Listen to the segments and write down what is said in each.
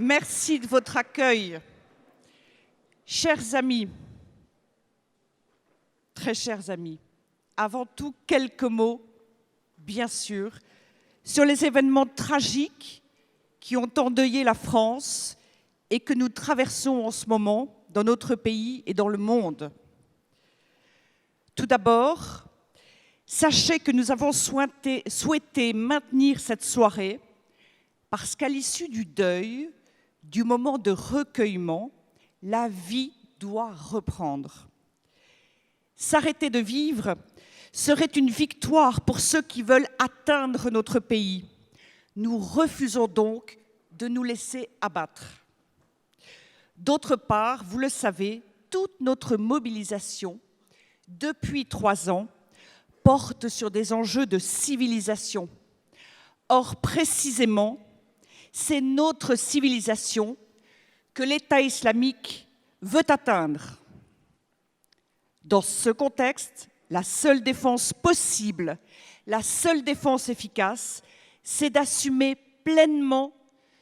Merci de votre accueil. Chers amis, très chers amis, avant tout, quelques mots, bien sûr, sur les événements tragiques qui ont endeuillé la France et que nous traversons en ce moment dans notre pays et dans le monde. Tout d'abord, sachez que nous avons souhaité maintenir cette soirée parce qu'à l'issue du deuil, du moment de recueillement, la vie doit reprendre. S'arrêter de vivre serait une victoire pour ceux qui veulent atteindre notre pays. Nous refusons donc de nous laisser abattre. D'autre part, vous le savez, toute notre mobilisation, depuis 3 ans, porte sur des enjeux de civilisation. Or, précisément, c'est notre civilisation que l'État islamique veut atteindre. Dans ce contexte, la seule défense possible, la seule défense efficace, c'est d'assumer pleinement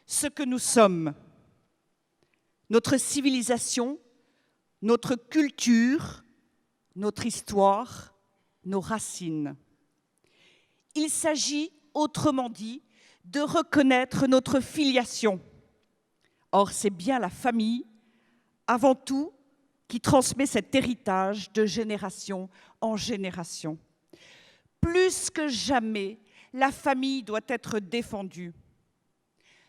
ce que nous sommes. Notre civilisation, notre culture, notre histoire, nos racines. Il s'agit, autrement dit, de reconnaître notre filiation. Or, c'est bien la famille, avant tout, qui transmet cet héritage de génération en génération. Plus que jamais, la famille doit être défendue.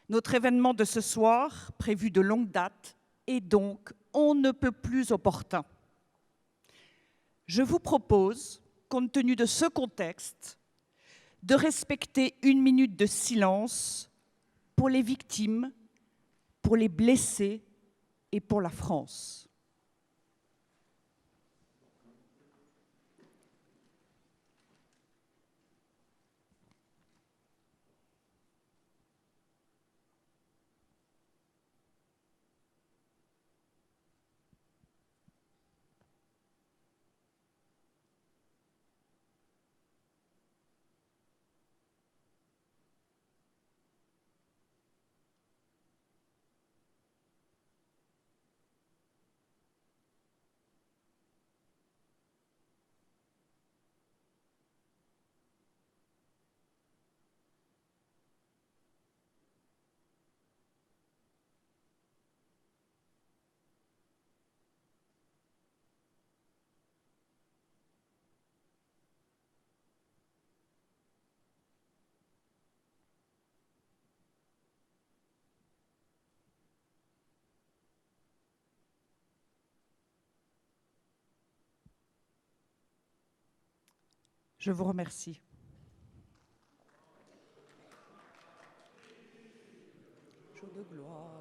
Notre événement de ce soir, prévu de longue date, est donc on ne peut plus opportun. Je vous propose, compte tenu de ce contexte, de respecter 1 minute de silence pour les victimes, pour les blessés et pour la France. Je vous remercie. Jour de gloire.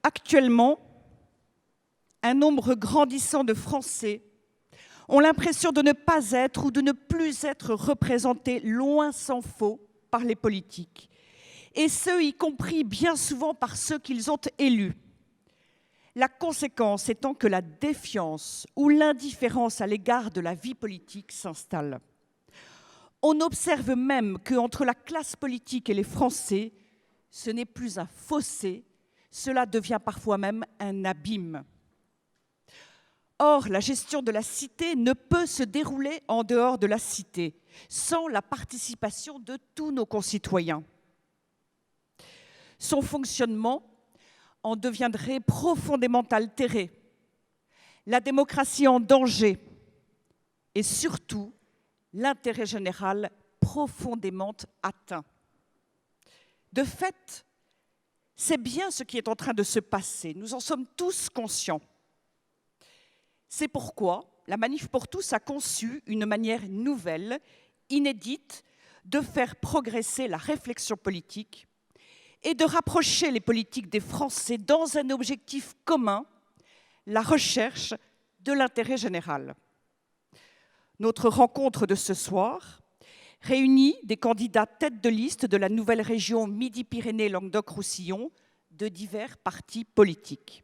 Actuellement, un nombre grandissant de Français ont l'impression de ne pas être ou de ne plus être représentés, loin s'en faut, par les politiques. Et ce, y compris bien souvent par ceux qu'ils ont élus. La conséquence étant que la défiance ou l'indifférence à l'égard de la vie politique s'installe. On observe même qu'entre la classe politique et les Français, ce n'est plus un fossé, cela devient parfois même un abîme. Or, la gestion de la cité ne peut se dérouler en dehors de la cité, sans la participation de tous nos concitoyens. Son fonctionnement en deviendrait profondément altérée, la démocratie en danger et surtout l'intérêt général profondément atteint. De fait, c'est bien ce qui est en train de se passer. Nous en sommes tous conscients. C'est pourquoi la Manif pour tous a conçu une manière nouvelle, inédite, de faire progresser la réflexion politique et de rapprocher les politiques des Français dans un objectif commun, la recherche de l'intérêt général. Notre rencontre de ce soir réunit des candidats tête de liste de la nouvelle région Midi-Pyrénées-Languedoc-Roussillon de divers partis politiques.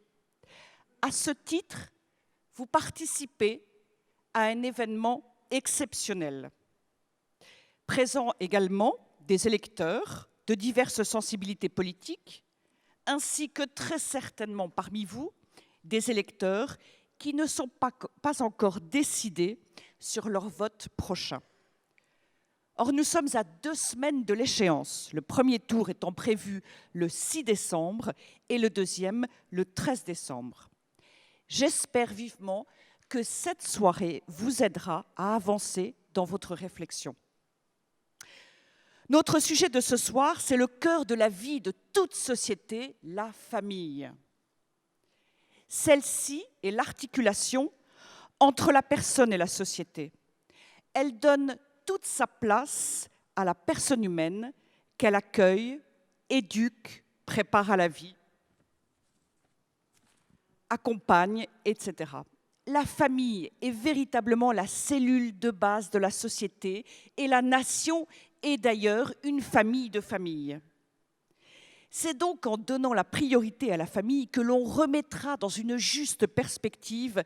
À ce titre, vous participez à un événement exceptionnel. Présents également des électeurs de diverses sensibilités politiques, ainsi que très certainement parmi vous, des électeurs qui ne sont pas encore décidés sur leur vote prochain. Or, nous sommes à 2 semaines de l'échéance, le premier tour étant prévu le 6 décembre et le deuxième le 13 décembre. J'espère vivement que cette soirée vous aidera à avancer dans votre réflexion. Notre sujet de ce soir, c'est le cœur de la vie de toute société, la famille. Celle-ci est l'articulation entre la personne et la société. Elle donne toute sa place à la personne humaine qu'elle accueille, éduque, prépare à la vie, accompagne, etc. La famille est véritablement la cellule de base de la société et la nation est d'ailleurs une famille de familles. C'est donc en donnant la priorité à la famille que l'on remettra dans une juste perspective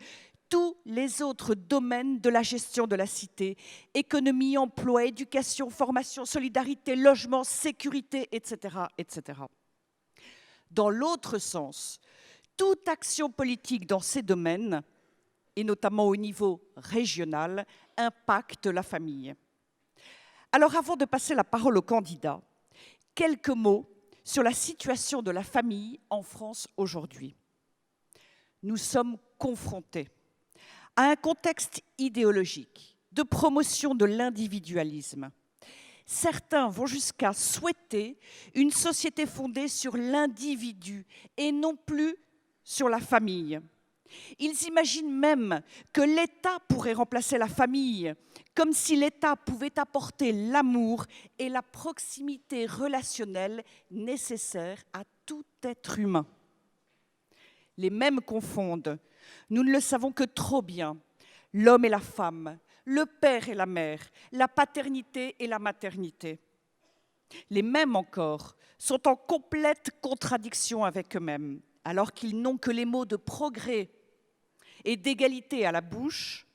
tous les autres domaines de la gestion de la cité, économie, emploi, éducation, formation, solidarité, logement, sécurité, etc., etc. Dans l'autre sens, toute action politique dans ces domaines, et notamment au niveau régional, impacte la famille. Alors avant de passer la parole aux candidats, quelques mots sur la situation de la famille en France aujourd'hui. Nous sommes confrontés à un contexte idéologique de promotion de l'individualisme. Certains vont jusqu'à souhaiter une société fondée sur l'individu et non plus sur la famille. Ils imaginent même que l'État pourrait remplacer la famille, comme si l'État pouvait apporter l'amour et la proximité relationnelle nécessaires à tout être humain. Les mêmes confondent, nous ne le savons que trop bien, l'homme et la femme, le père et la mère, la paternité et la maternité. Les mêmes encore sont en complète contradiction avec eux-mêmes, alors qu'ils n'ont que les mots de progrès et d'égalité à la bouche.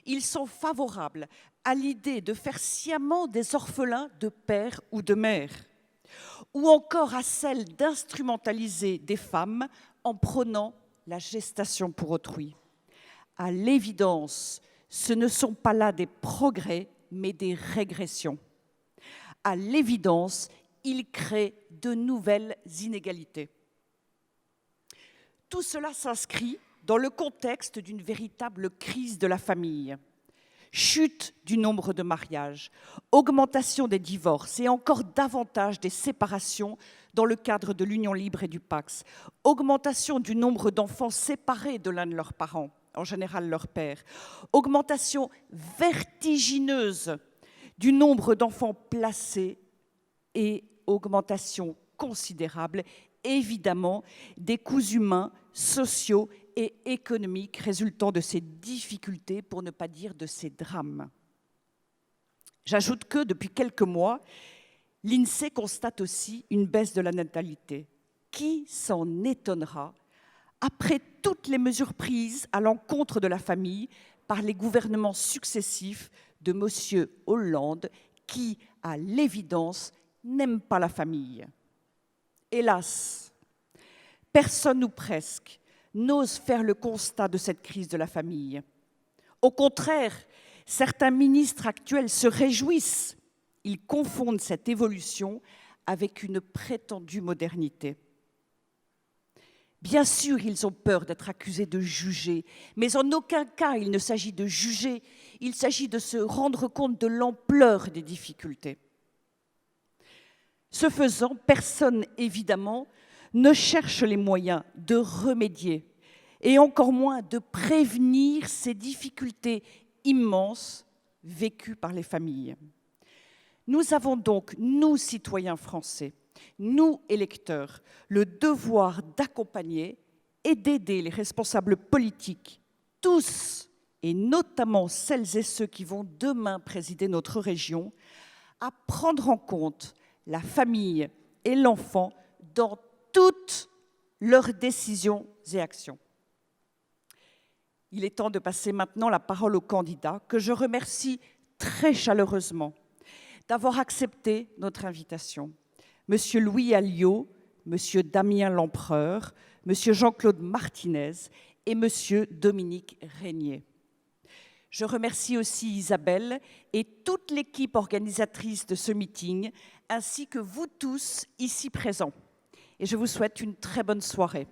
Ils sont favorables à l'idée de faire sciemment des orphelins de père ou de mère, ou encore à celle d'instrumentaliser des femmes en prônant la gestation pour autrui. À l'évidence, ce ne sont pas là des progrès, mais des régressions. À l'évidence, ils créent de nouvelles inégalités. Tout cela s'inscrit dans le contexte d'une véritable crise de la famille. Chute du nombre de mariages, augmentation des divorces et encore davantage des séparations dans le cadre de l'union libre et du Pacs, augmentation du nombre d'enfants séparés de l'un de leurs parents, en général leur père, augmentation vertigineuse du nombre d'enfants placés et augmentation considérable, évidemment, des coûts humains, sociaux et économiques résultant de ces difficultés, pour ne pas dire de ces drames. J'ajoute que, depuis quelques mois, l'INSEE constate aussi une baisse de la natalité. Qui s'en étonnera après toutes les mesures prises à l'encontre de la famille par les gouvernements successifs de M. Hollande, qui, à l'évidence, n'aime pas la famille. Hélas, personne ou presque n'ose faire le constat de cette crise de la famille. Au contraire, certains ministres actuels se réjouissent. Ils confondent cette évolution avec une prétendue modernité. Bien sûr, ils ont peur d'être accusés de juger, mais en aucun cas il ne s'agit de juger, il s'agit de se rendre compte de l'ampleur des difficultés. Ce faisant, personne, évidemment, ne cherche les moyens de remédier et encore moins de prévenir ces difficultés immenses vécues par les familles. Nous avons donc, nous, citoyens français, nous, électeurs, le devoir d'accompagner et d'aider les responsables politiques, tous, et notamment celles et ceux qui vont demain présider notre région, à prendre en compte la famille et l'enfant dans toutes leurs décisions et actions. Il est temps de passer maintenant la parole aux candidats, que je remercie très chaleureusement d'avoir accepté notre invitation. Monsieur Louis Alliot, Monsieur Damien Lempereur, Monsieur Jean-Claude Martinez et Monsieur Dominique Régnier. Je remercie aussi Isabelle et toute l'équipe organisatrice de ce meeting, ainsi que vous tous ici présents. Et je vous souhaite une très bonne soirée.